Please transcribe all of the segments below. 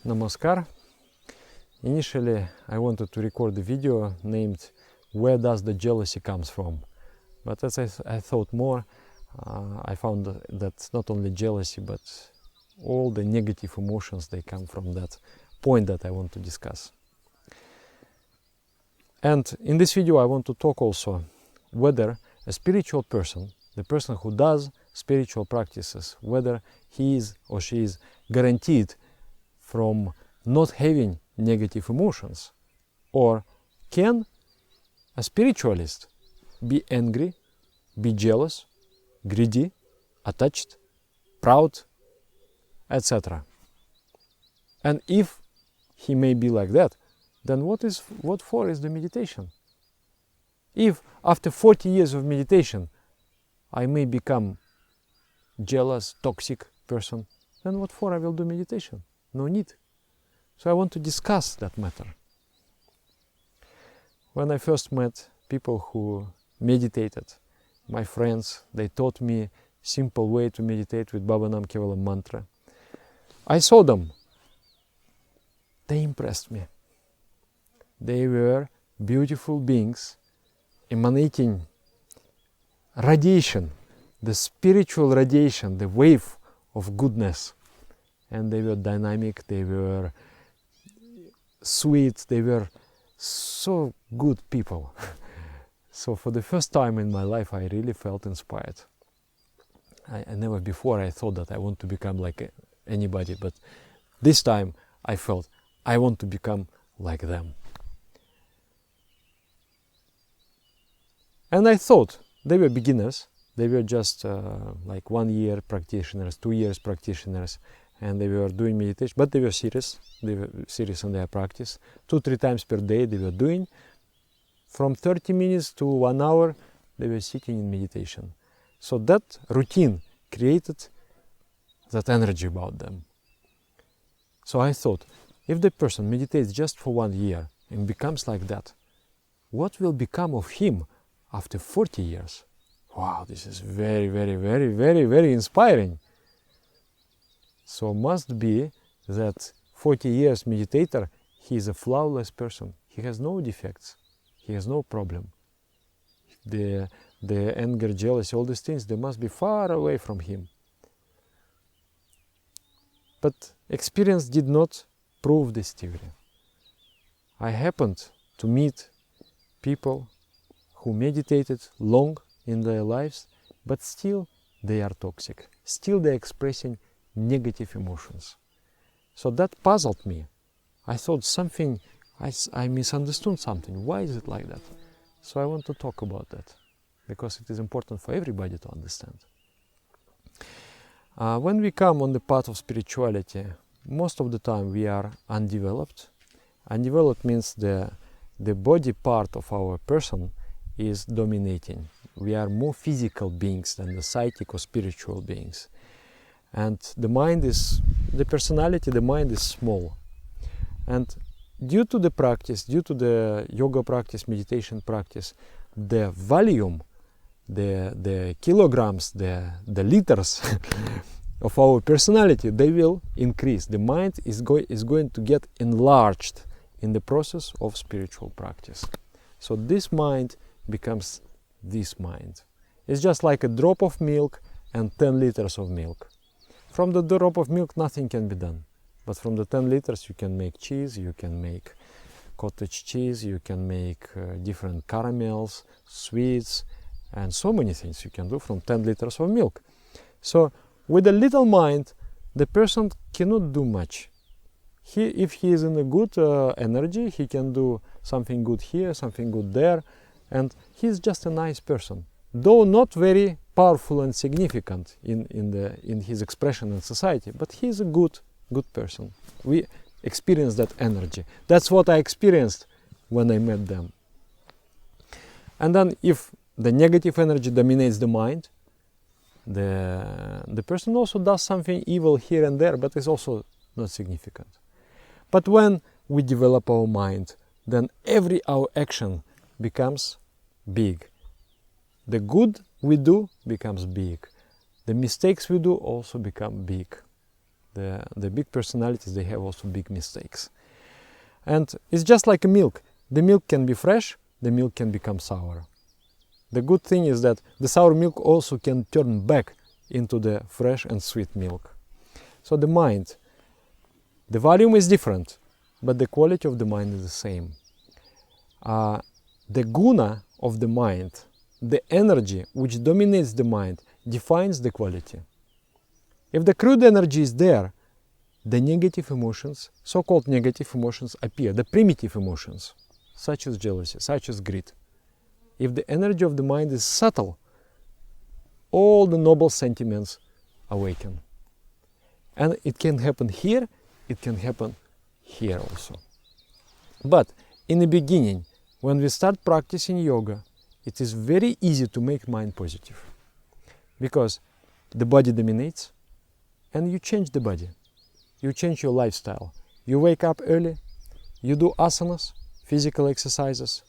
Namaskar. Initially I wanted to record a video named "Where does the jealousy comes from?" But as I thought more, I found that not only jealousy but all the negative emotions, they come from that point that I want to discuss. And in this video I want to talk also whether a spiritual person, the person who does spiritual practices, whether he is or she is guaranteed from not having negative emotions, or can a spiritualist be angry, be jealous, greedy, attached, proud, etc. And if he may be like that, then what for is the meditation? If after 40 years of meditation I may become jealous, toxic person, then what for I will do meditation? No need. So I want to discuss that matter. When I first met people who meditated, my friends, they taught me simple way to meditate with Baba Nam Kevalam mantra. I saw them. They impressed me. They were beautiful beings emanating radiation, the spiritual radiation, the wave of goodness. And they were dynamic, they were sweet, they were so good people. So for the first time in my life I really felt inspired. I never before I thought that I want to become like anybody, but this time I felt I want to become like them. And I thought they were beginners, they were just like 1 year practitioners, 2 years practitioners, and they were doing meditation, but they were serious in their practice. 2-3 times per day they were doing. From 30 minutes to 1 hour they were sitting in meditation. So that routine created that energy about them. So I thought, if the person meditates just for 1 year and becomes like that, what will become of him after 40 years? Wow, this is very, very, very, very, very inspiring. So must be that 40 years meditator, he is a flawless person. He has no defects. He has no problem. The anger, jealousy, all these things, they must be far away from him. But experience did not prove this theory. I happened to meet people who meditated long in their lives, but still they are toxic. Still they are expressing negative emotions. So that puzzled me. I thought something, I misunderstood something. Why is it like that? So I want to talk about that, because it is important for everybody to understand. When we come on the path of spirituality, most of the time we are undeveloped. Undeveloped means the body part of our person is dominating. We are more physical beings than the psychic or spiritual beings. And the mind is, the personality, the mind is small. And due to the practice, due to the yoga practice, meditation practice, the volume, the kilograms, the liters of our personality, they will increase. The mind is going to get enlarged in the process of spiritual practice. So this mind becomes this mind. It's just like a drop of milk and 10 liters of milk. From the drop of milk nothing can be done. But from the 10 liters you can make cheese, you can make cottage cheese, you can make different caramels, sweets, and so many things you can do from 10 liters of milk. So with a little mind, the person cannot do much. If he is in a good energy, he can do something good here, something good there, and he's just a nice person. Though not very powerful and significant in his expression in society, but he's a good person. We experience that energy. That's what I experienced when I met them. And then if the negative energy dominates the mind, the person also does something evil here and there, but is also not significant. But when we develop our mind, then every our action becomes big. The good we do becomes big. The mistakes we do also become big. The big personalities, they have also big mistakes. And it's just like a milk. The milk can be fresh, the milk can become sour. The good thing is that the sour milk also can turn back into the fresh and sweet milk. So the mind, the volume is different, but the quality of the mind is the same. The guna of the mind, the energy which dominates the mind, defines the quality. If the crude energy is there, the negative emotions, so-called negative emotions, appear, the primitive emotions, such as jealousy, such as greed. If the energy of the mind is subtle, all the noble sentiments awaken. And it can happen here, it can happen here also. But in the beginning, when we start practicing yoga, it is very easy to make mind positive. Because the body dominates, and you change the body. You change your lifestyle. You wake up early, you do asanas, physical exercises,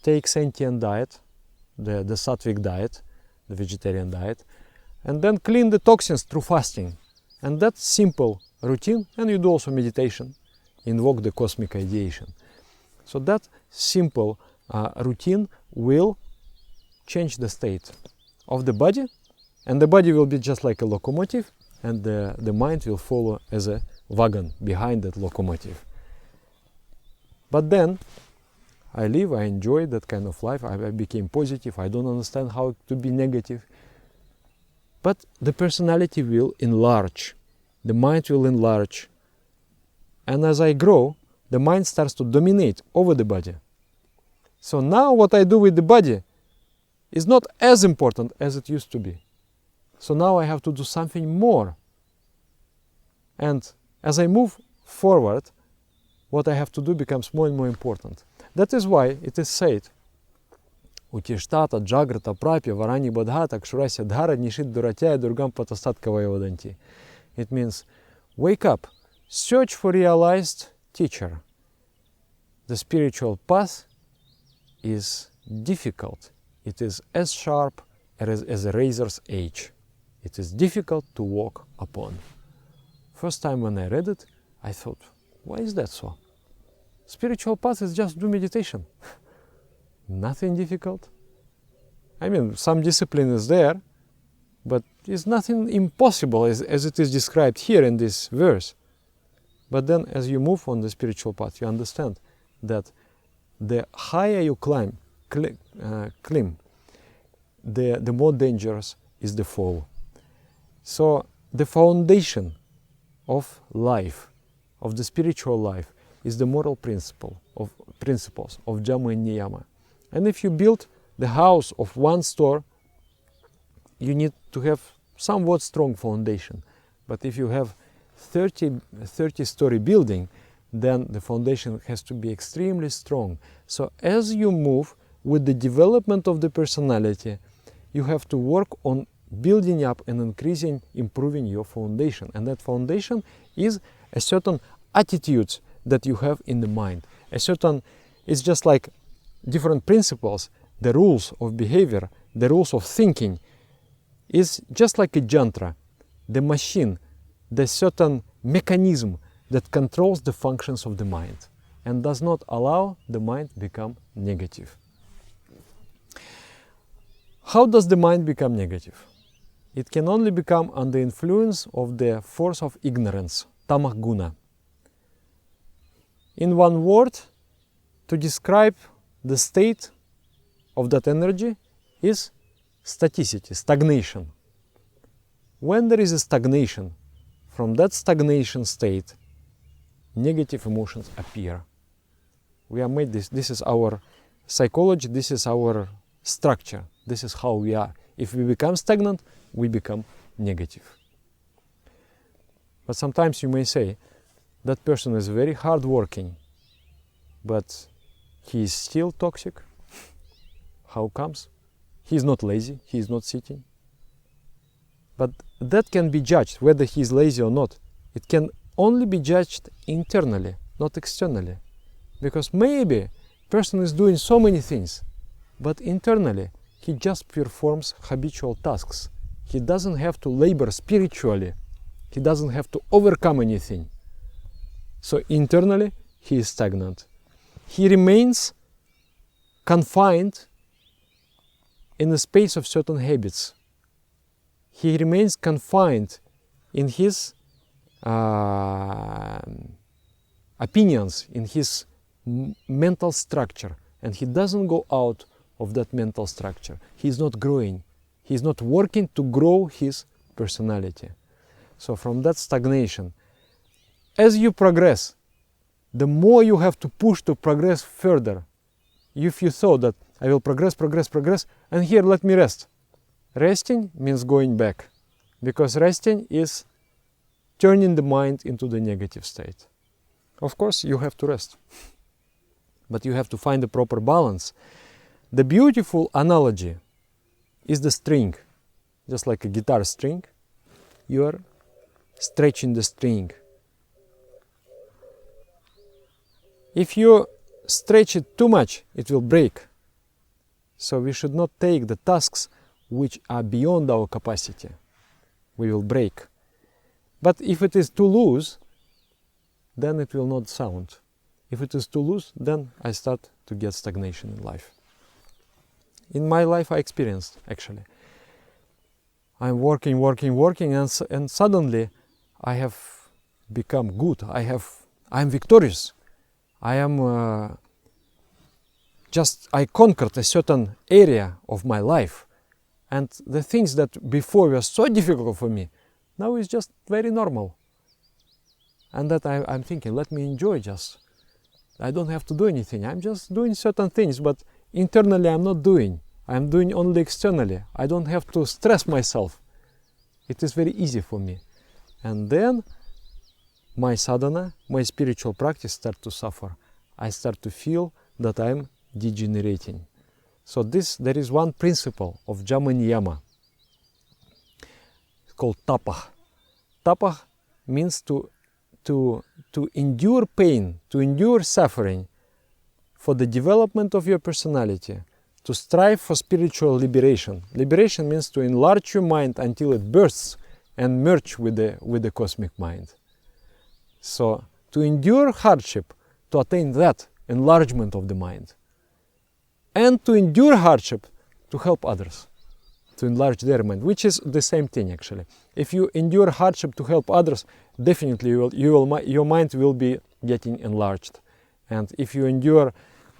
take sentient diet, the sattvic diet, the vegetarian diet, and then clean the toxins through fasting. And that simple routine, and you do also meditation, invoke the cosmic ideation. So that simple routine will change the state of the body, and the body will be just like a locomotive, and the mind will follow as a wagon behind that locomotive. But then I live, I enjoy that kind of life, I became positive, I don't understand how to be negative. But the personality will enlarge, the mind will enlarge, and as I grow, the mind starts to dominate over the body. So now what I do with the body is not as important as it used to be. So now I have to do something more. And as I move forward, what I have to do becomes more and more important. That is why it is said, Utishtata, Jagrata, Prapya, Varani Badhata, Kshurasya Dhara, Nishit Duratya, Durgam Patastatka Vayodanti. It means, wake up, search for realized teacher. The spiritual path is difficult. It is as sharp as a razor's edge. It is difficult to walk upon. First time when I read it, I thought, why is that so? Spiritual path is just do meditation. Nothing difficult. I mean, some discipline is there, but it's nothing impossible as it is described here in this verse. But then as you move on the spiritual path, you understand that the higher you climb, the more dangerous is the fall. So the foundation of life, of the spiritual life, is the moral principles of Dhamma and Niyama. And if you build the house of one store, you need to have somewhat strong foundation. But if you have 30-story building, then the foundation has to be extremely strong. So as you move with the development of the personality, you have to work on building up and increasing, improving your foundation. And that foundation is a certain attitudes that you have in the mind. It's just like different principles, the rules of behavior, the rules of thinking, is just like a jantra, the machine, the certain mechanism that controls the functions of the mind and does not allow the mind become negative. How does the mind become negative? It can only become under influence of the force of ignorance, tamah guna. In one word, to describe the state of that energy is staticity, stagnation. When there is a stagnation, from that stagnation state, negative emotions appear. We are made this is our psychology, this is our structure, this is how we are. If we become stagnant, we become negative. But sometimes you may say, that person is very hardworking, but he is still toxic. How comes? He is not lazy, he is not sitting. But that can be judged, whether he is lazy or not. It can only be judged internally, not externally. Because maybe person is doing so many things, but internally he just performs habitual tasks. He doesn't have to labor spiritually He doesn't have to overcome anything. So internally, he is stagnant. He remains confined in the space of certain habits. He remains confined in his opinions, in his mental structure, and he doesn't go out of that mental structure. He's not growing. He's not working to grow his personality. So from that stagnation, as you progress, the more you have to push to progress further. If you thought that I will progress, and here let me rest. Resting means going back, because resting is turning the mind into the negative state. Of course, you have to rest, but you have to find the proper balance. The beautiful analogy is the string. Just like a guitar string, you are stretching the string. If you stretch it too much, it will break. So we should not take the tasks which are beyond our capacity. We will break. But if it is too loose, then it will not sound. If it is too loose, then I start to get stagnation in life. In my life I experienced, actually. I'm working, and suddenly I have become good. I'm victorious. I conquered a certain area of my life. And the things that before were so difficult for me, now is just very normal. And that I'm thinking, let me enjoy just. I don't have to do anything. I'm just doing certain things, but internally I'm not doing. I'm doing only externally. I don't have to stress myself. It is very easy for me. And then my sadhana, my spiritual practice start to suffer. I start to feel that I'm degenerating. So there is one principle of Jama Niyama. It's called tapah. Tapah means to endure pain, to endure suffering for the development of your personality, to strive for spiritual liberation. Liberation means to enlarge your mind until it bursts and merge with the cosmic mind. So to endure hardship, to attain that enlargement of the mind, and to endure hardship to help others, to enlarge their mind, which is the same thing actually. If you endure hardship to help others, definitely your mind will be getting enlarged. And if you endure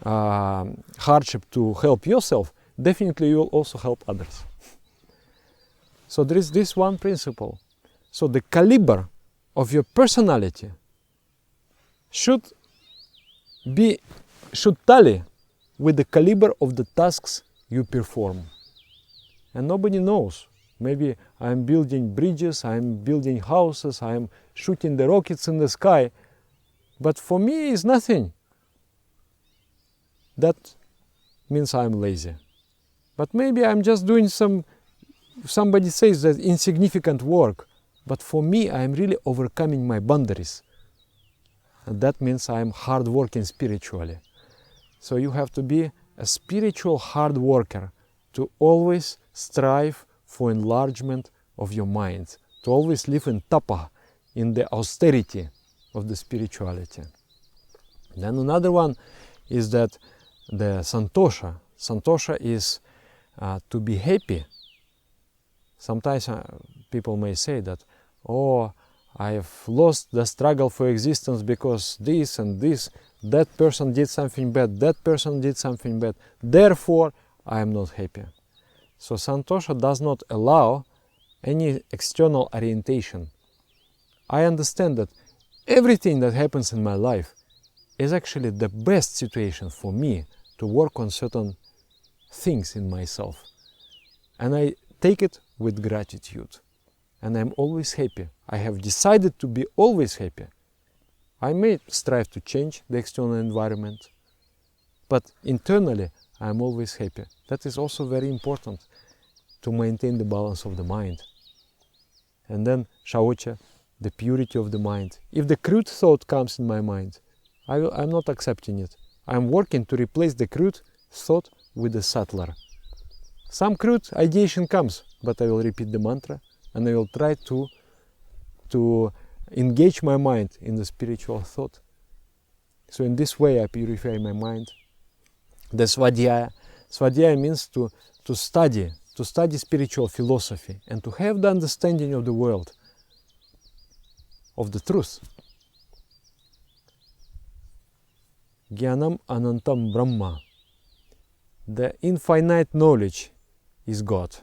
hardship to help yourself, definitely you will also help others. So there is this one principle. So the caliber of your personality should tally with the caliber of the tasks you perform. And nobody knows. Maybe I'm building bridges, I'm building houses, I'm shooting the rockets in the sky, but for me it's nothing. That means I'm lazy. But maybe I'm just doing somebody says that insignificant work, but for me I'm really overcoming my boundaries. And that means I'm hard working spiritually. So you have to be a spiritual hard worker to always strive for enlargement of your mind, to always live in tapa, in the austerity of the spirituality. Then another one is that the santosha. Santosha is to be happy. Sometimes people may say that, oh, I have lost the struggle for existence because this and this, that person did something bad, that person did something bad, therefore I am not happy. So santosha does not allow any external orientation. I understand that everything that happens in my life is actually the best situation for me to work on certain things in myself. And I take it with gratitude. And I'm always happy. I have decided to be always happy. I may strive to change the external environment, but internally I'm always happy. That is also very important to maintain the balance of the mind. And then shaucha, the purity of the mind. If the crude thought comes in my mind, I'm not accepting it. I'm working to replace the crude thought with the subtler. Some crude ideation comes, but I will repeat the mantra and I will try to to engage my mind in the spiritual thought. So in this way I purify my mind. The svadhyaya. Svadhyaya means to study spiritual philosophy and to have the understanding of the world, of the truth. Jnanam anantam brahma. The infinite knowledge is God.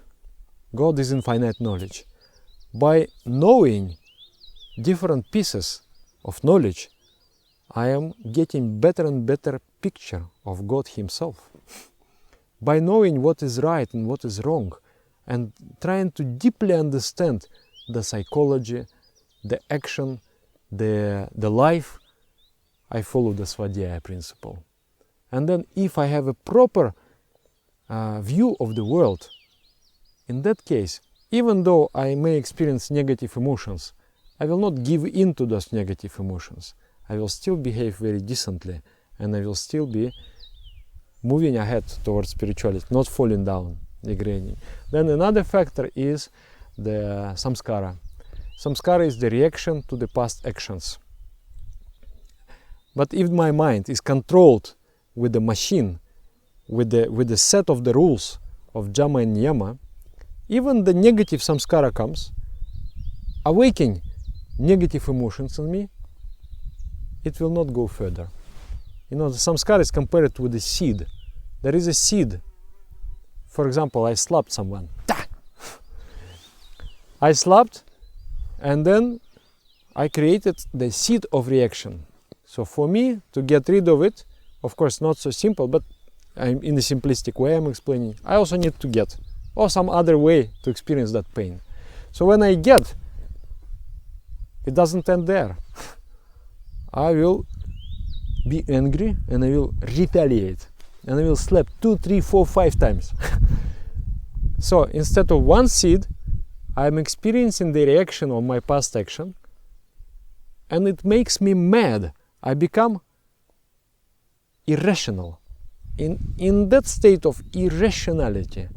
God is infinite knowledge. By knowing different pieces of knowledge, I am getting better and better picture of God Himself. By knowing what is right and what is wrong, and trying to deeply understand the psychology, the action, the life, I follow the Svadhyaya principle. And then if I have a proper view of the world, in that case, even though I may experience negative emotions, I will not give in to those negative emotions. I will still behave very decently, and I will still be moving ahead towards spirituality, not falling down, degrading. Then another factor is the samskara. Samskara is the reaction to the past actions. But if my mind is controlled with the machine, with the set of the rules of Jama and Niyama, even the negative samskara comes, awakening negative emotions in me, it will not go further. You know, the samskara is compared with a seed. There is a seed. For example, I slapped someone. I slapped, and then I created the seed of reaction. So for me to get rid of it, of course not so simple, but I'm in a simplistic way I'm explaining, I also need to get, or some other way to experience that pain. So when I get, it doesn't end there. I will be angry and I will retaliate. And I will slap 2, 3, 4, 5 times. So instead of one seed, I'm experiencing the reaction of my past action, and it makes me mad. I become irrational. In that state of irrationality,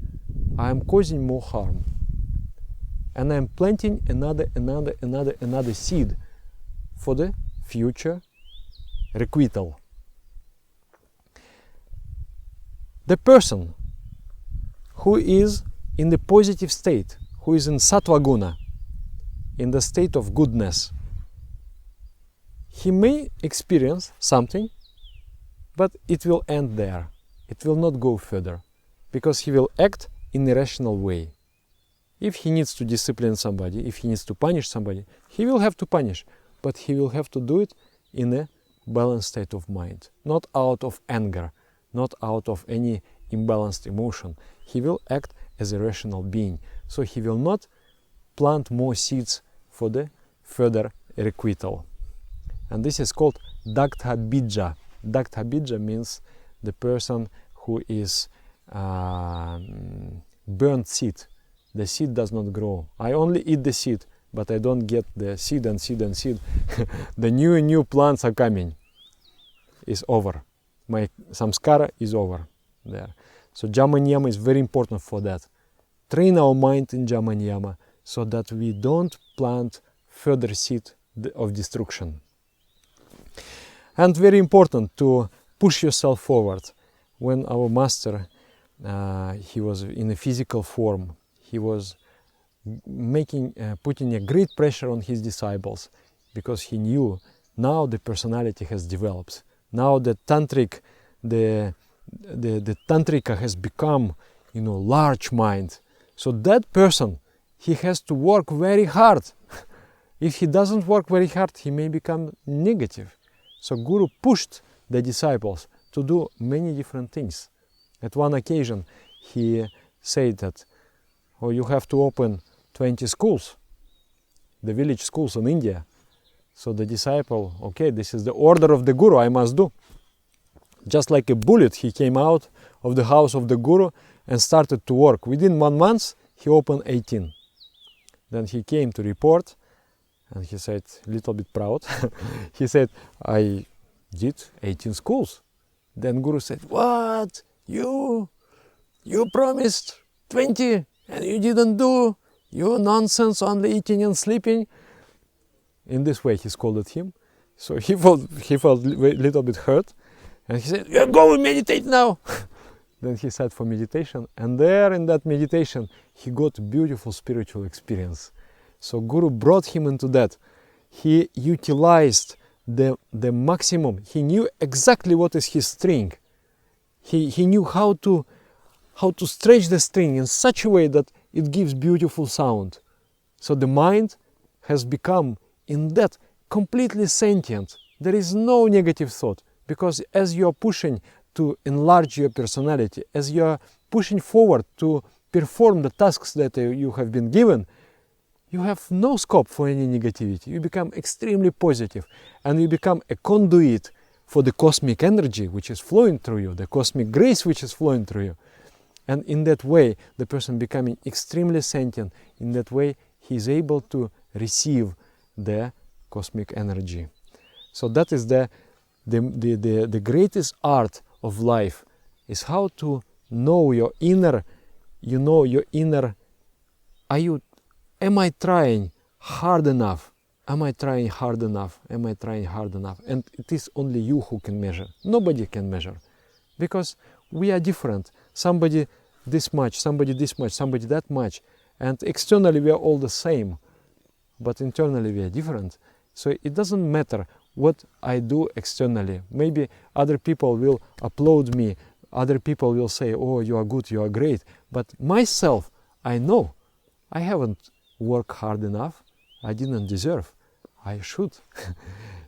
I am causing more harm. And I'm planting another seed for the future requital. The person who is in the positive state, who is in sattva guna, in the state of goodness, he may experience something, but it will end there. It will not go further, because he will act in a rational way. If he needs to discipline somebody, if he needs to punish somebody, he will have to punish, but he will have to do it in a balanced state of mind, not out of anger, not out of any imbalanced emotion. He will act as a rational being, so he will not plant more seeds for the further requital. And this is called Daktha Bija. Daktha Bija means the person who is burnt seed. The seed does not grow. I only eat the seed, but I don't get the seed and seed and seed. The new plants are coming. It's over. My samskara is over there. So Jama Niyama is very important for that. Train our mind in Jama Niyama so that we don't plant further seed of destruction. And very important to push yourself forward. When our master, he was in a physical form, he was putting a great pressure on his disciples, because he knew now the personality has developed. Now the tantric, the tantrika has become, large mind. So that person, he has to work very hard. If he doesn't work very hard, he may become negative. So Guru pushed the disciples to do many different things. At one occasion, he said that, you have to open 20 schools, the village schools in India. So the disciple, okay, this is the order of the Guru, I must do. Just like a bullet, he came out of the house of the Guru and started to work. Within 1 month, he opened 18. Then he came to report, and he said, a little bit proud, he said, I did 18 schools. Then Guru said, what? You promised 20 and you didn't do? You nonsense, only eating and sleeping. in this way he scolded him. So he felt a little bit hurt, and he said, "You go and meditate now." Then he sat for meditation, and there in that meditation he got a beautiful spiritual experience. So Guru brought him into that. He utilized the maximum. He knew exactly what is his string. He knew how to stretch the string in such a way that it gives beautiful sound. So the mind has become in that completely sentient. There is no negative thought, because as you are pushing to enlarge your personality, as you are pushing forward to perform the tasks that you have been given, you have no scope for any negativity. You become extremely positive, and you become a conduit for the cosmic energy which is flowing through you, the cosmic grace which is flowing through you. And in that way, the person becoming extremely sentient. In that way, he is able to receive the cosmic energy. So that is the greatest art of life, is how to know your inner, am I trying hard enough? Am I trying hard enough? Am I trying hard enough? And it is only you who can measure. Nobody can measure, because we are different. Somebody this much, somebody this much, somebody that much. And externally we are all the same, but internally we are different. So it doesn't matter what I do externally. Maybe other people will applaud me, other people will say, "Oh, you are good, you are great." But myself, I know I haven't worked hard enough. I didn't deserve. I should.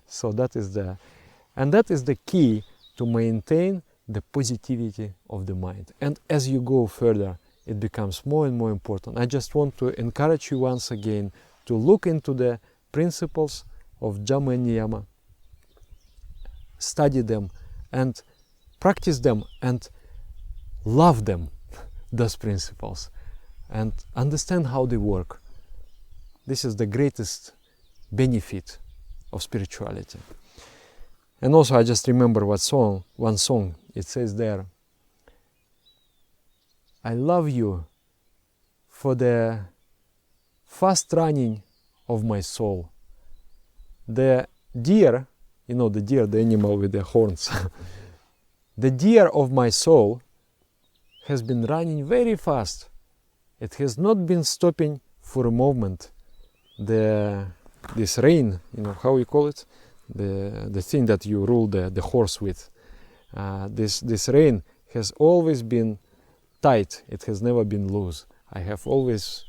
So that is the key to maintain the positivity of the mind. And as you go further, it becomes more and more important. I just want to encourage you once again to look into the principles of Dhamma and Niyama, study them and practice them and love them, those principles, and understand how they work. This is the greatest benefit of spirituality. And also I just remember one song, it says there, "I love you for the fast running of my soul. The deer," you know the deer, the animal with the horns, "the deer of my soul has been running very fast. It has not been stopping for a moment. This rein, you know, how you call it? The thing that you rule the horse with. This rein has always been tight. It has never been loose. I have always,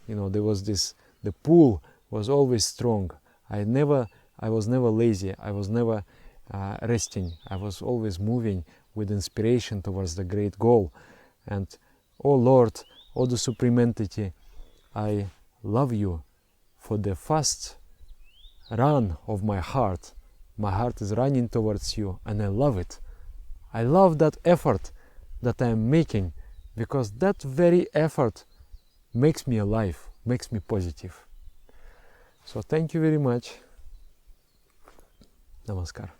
you know, the pull was always strong. I was never lazy. I was never resting. I was always moving with inspiration towards the great goal. And, oh Lord, oh the Supreme Entity, I love you for the fast run of my heart. My heart is running towards you, and I love it. I love that effort that I am making, because that very effort makes me alive, makes me positive." So thank you very much. Namaskar.